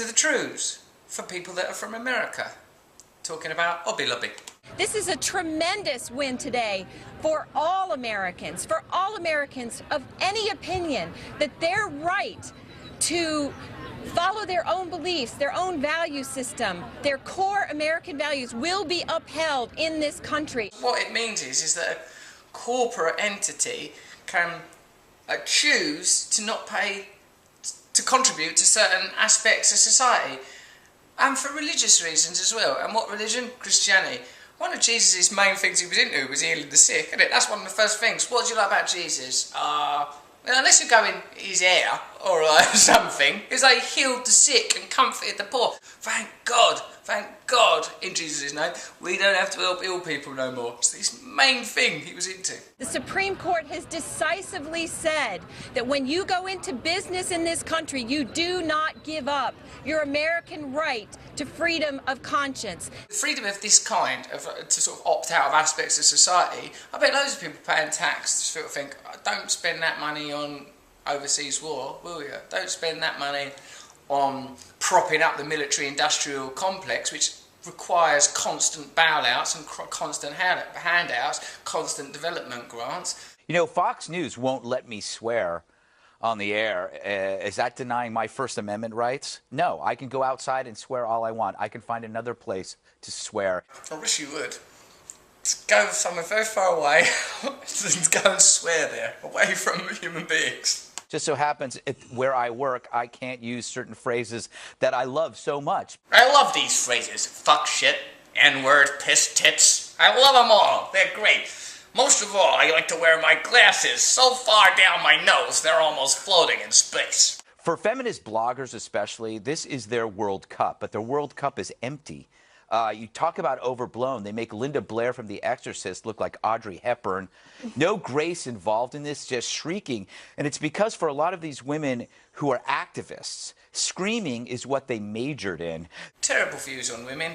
to the Trews for people that are from America, talking about hobby lobby. This is a tremendous win today for all Americans of any opinion, that their right to follow their own beliefs, their own value system, their core American values will be upheld in this country. What it means is that a corporate entity can choose to not pay, to contribute to certain aspects of society, and for religious reasons as well. And what religion? Christianity. One of Jesus' main things he was into was healing the sick, isn't it? That's one of the first things. What do you like about Jesus? Unless you go in his hair or something, is they healed the sick and comforted the poor. Thank God, in Jesus' name, we don't have to help ill people no more. It's his main thing he was into. The Supreme Court has decisively said that when you go into business in this country, you do not give up your American right to freedom of conscience. Freedom of this kind, to sort of opt out of aspects of society, I bet loads of people paying tax sort of think, don't spend that money on overseas war, will you? Don't spend that money on propping up the military-industrial complex, which requires constant bailouts and constant handouts, constant development grants. You know, Fox News won't let me swear on the air. Is that denying my First Amendment rights? No, I can go outside and swear all I want. I can find another place to swear. I wish you would. Just go somewhere very far away and go and swear there, away from human beings. Just so happens, where I work, I can't use certain phrases that I love so much. I love these phrases. Fuck, shit, N-word, piss, tits. I love them all. They're great. Most of all, I like to wear my glasses so far down my nose, they're almost floating in space. For feminist bloggers especially, this is their World Cup, but their World Cup is empty. You talk about overblown. They make Linda Blair from The Exorcist look like Audrey Hepburn. No grace involved in this, just shrieking. And it's because for a lot of these women who are activists, screaming is what they majored in. Terrible views on women.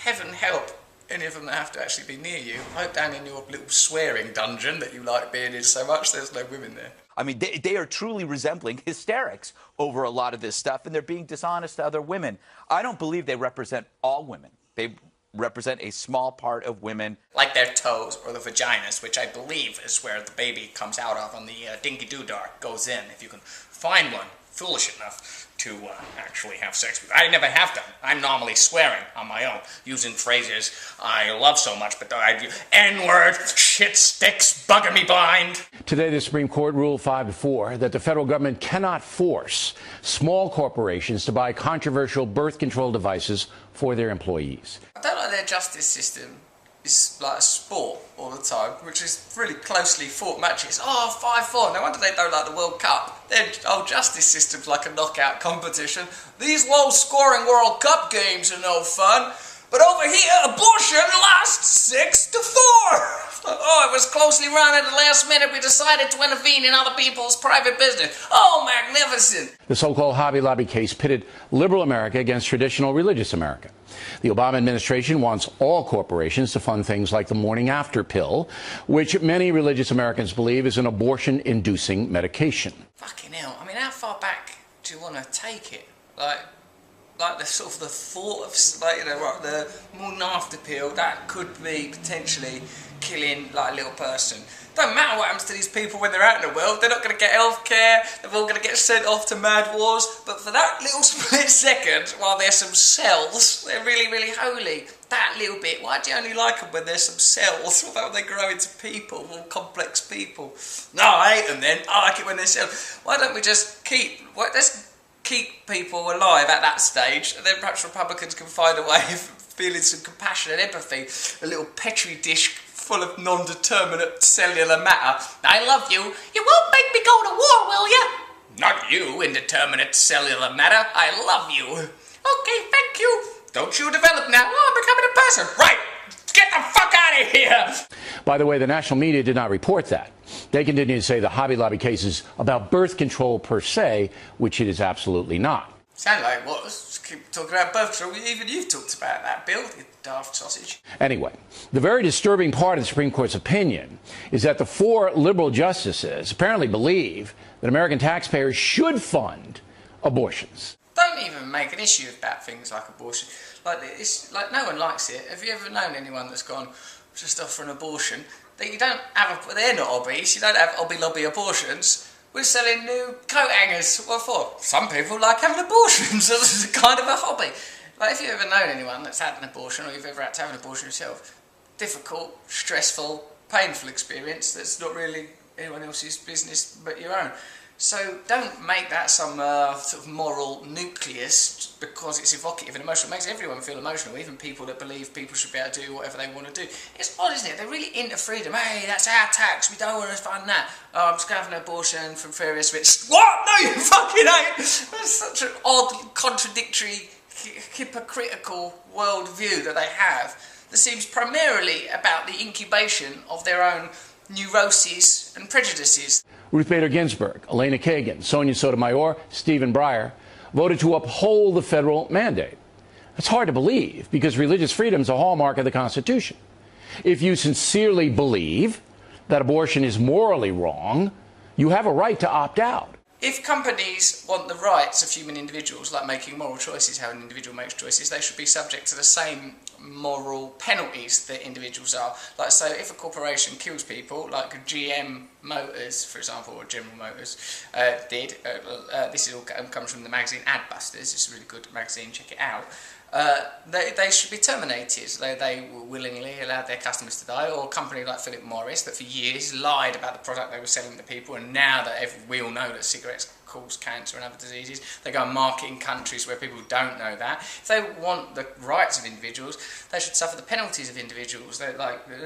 Heaven help any of them that have to actually be near you. I hope down in your little swearing dungeon that you like being in so much, there's no women there. I mean, they are truly resembling hysterics over a lot of this stuff, and they're being dishonest to other women. I don't believe they represent all women. They represent a small part of women. Like their toes or the vaginas, which I believe is where the baby comes out of on the dinky-doo-dar, goes in, if you can find one foolish enough to actually have sex with. I never have done. I'm normally swearing on my own, using phrases I love so much, but I do N-word, shit sticks, bugging me blind. Today, the Supreme Court ruled 5-4 that the federal government cannot force small corporations to buy controversial birth control devices for their employees. I don't like their justice system. It's like a sport all the time, which is really closely fought matches. 5-4. No wonder they don't like the World Cup. Their whole justice system's like a knockout competition. These low-scoring World Cup games are no fun. But over here, abortion lasts 6-4. It was closely run at the last minute. We decided to intervene in other people's private business. Oh, magnificent. The so-called Hobby Lobby case pitted liberal America against traditional religious America. The Obama administration wants all corporations to fund things like the morning after pill, which many religious Americans believe is an abortion-inducing medication. Fucking hell. I mean, how far back do you want to take it? Like the sort of the thought of, the morning after pill, that could be potentially killing like a little person. Don't matter what happens to these people when they're out in the world, they're not going to get health care, they're all going to get sent off to mad wars, but for that little split second, while there's some cells, they're really, really holy. That little bit, why do you only like them when there's some cells? Why don't they grow into people, all complex people? No, I hate them then, I like it when they're cells. Why don't we just let's keep people alive at that stage, and then perhaps Republicans can find a way of feeling some compassion and empathy. A little petri dish full of non-determinate cellular matter. I love you. You won't make me go to war, will you? Not you, indeterminate cellular matter. I love you. Okay, thank you. Don't you develop now. I'm becoming a person. Right. Get the fuck out of here. By the way, the national media did not report that. They continue to say the Hobby Lobby case is about birth control per se, which it is absolutely not. Sound like what? Let's keep talking about birth control. Even you've talked about that, Bill, you daft sausage. Anyway, the very disturbing part of the Supreme Court's opinion is that the 4 liberal justices apparently believe that American taxpayers should fund abortions. Don't even make an issue about things like abortion. Like, it's like no one likes it. Have you ever known anyone that's gone just off for an abortion? That you don't have they're not obese. You don't have Hobby Lobby abortions. We're selling new coat hangers. What for? Some people like having abortions. It's kind of a hobby. Like, if you've ever known anyone that's had an abortion, or you've ever had to have an abortion yourself, difficult, stressful, painful experience that's not really anyone else's business but your own. So don't make that some sort of moral nucleus because it's evocative and emotional. It makes everyone feel emotional, even people that believe people should be able to do whatever they want to do. It's odd, isn't it? They're really into freedom. Hey, that's our tax, we don't want to fund that. Oh, I'm just going to have an abortion from various bits. What? No, you fucking ain't! That's such an odd, contradictory, hypocritical worldview that they have that seems primarily about the incubation of their own neuroses and prejudices. Ruth Bader Ginsburg, Elena Kagan, Sonia Sotomayor, Stephen Breyer voted to uphold the federal mandate. That's hard to believe because religious freedom is a hallmark of the Constitution. If you sincerely believe that abortion is morally wrong, you have a right to opt out. If companies want the rights of human individuals, like making moral choices, how an individual makes choices, they should be subject to the same moral penalties that individuals are. Like, so if a corporation kills people, like GM Motors, for example, or General Motors did, this is all comes from the magazine Adbusters, it's a really good magazine, check it out. They should be terminated. They willingly allowed their customers to die, or a company like Philip Morris that for years lied about the product they were selling to people, and now that we all know that cigarettes cause cancer and other diseases, they go and market in countries where people don't know that. If they want the rights of individuals, they should suffer the penalties of individuals. They're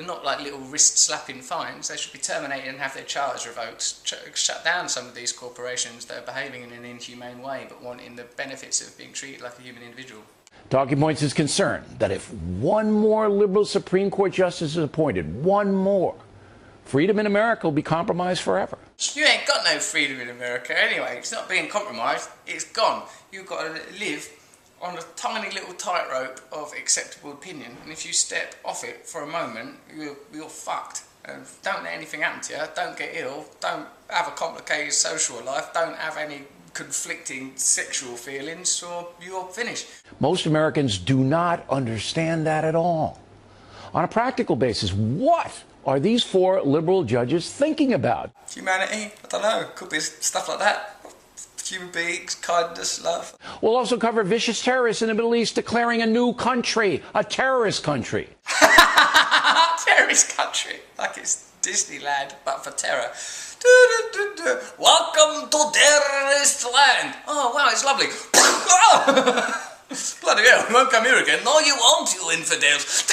not like little wrist-slapping fines. They should be terminated and have their charters revoked. Shut down some of these corporations that are behaving in an inhumane way but wanting the benefits of being treated like a human individual. Talking Points is concerned that if one more liberal Supreme Court justice is appointed, one more, freedom in America will be compromised forever. You ain't got no freedom in America anyway. It's not being compromised. It's gone. You've got to live on a tiny little tightrope of acceptable opinion, and if you step off it for a moment, you're fucked. Don't let anything happen to you. Don't get ill. Don't have a complicated social life. Don't have any conflicting sexual feelings, or you're finished. Most Americans do not understand that at all. On a practical basis, what are these four liberal judges thinking about? Humanity? I don't know. Could be stuff like that. Human beings, kindness, love. We'll also cover vicious terrorists in the Middle East declaring a new country, a terrorist country. Terrorist country. Like it's Disneyland, but for terror. Welcome to terrorist land. Oh, wow, it's lovely. Bloody hell, you won't come here again. No, you won't, you infidels.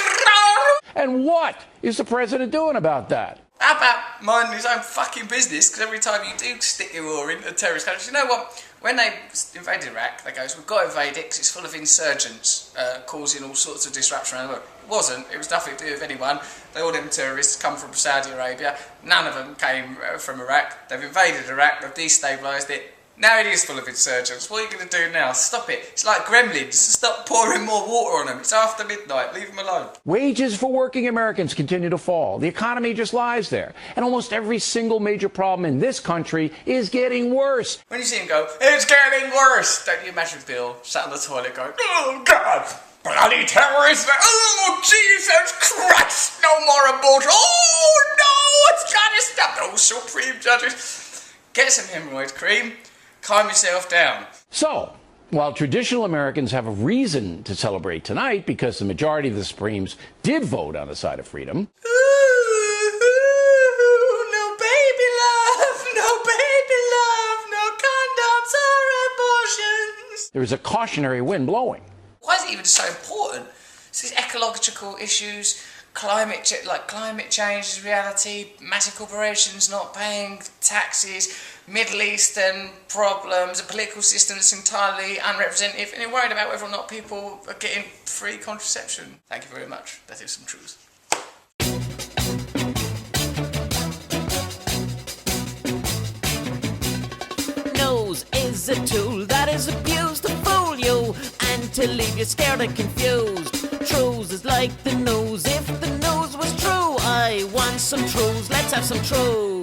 And what is the president doing about that? How about minding his own fucking business? Because every time you do stick your oar into terrorist countries, you know what? When they invaded Iraq, they goes, we've got to invade it because it's full of insurgents causing all sorts of disruption around the world. It wasn't. It was nothing to do with anyone. All them terrorists come from Saudi Arabia. None of them came from Iraq. They've invaded Iraq. They've destabilised it. Now it is full of insurgents. What are you going to do now? Stop it. It's like gremlins. Stop pouring more water on them. It's after midnight. Leave them alone. Wages for working Americans continue to fall. The economy just lies there. And almost every single major problem in this country is getting worse. When you see him go, it's getting worse, don't you imagine Bill sat on the toilet going, oh, God, bloody terrorists. Oh, Jesus Christ, no more abortion. Oh, no, it's got to stop. Oh, Supreme Judges. Get some hemorrhoid cream. Calm yourself down. So, while traditional Americans have a reason to celebrate tonight because the majority of the Supremes did vote on the side of freedom. Ooh, no baby love, no baby love, no condoms or abortions. There is a cautionary wind blowing. Why is it even so important? It's these ecological issues, climate change is reality, massive corporations not paying taxes, Middle Eastern problems, a political system that's entirely unrepresentative, and you're worried about whether or not people are getting free contraception. Thank you very much. That is some truth. Nose is a tool that is abused to fool you and to leave you scared and confused. Trews is like the nose. If the nose was true, I want some Trews. Let's have some Trews.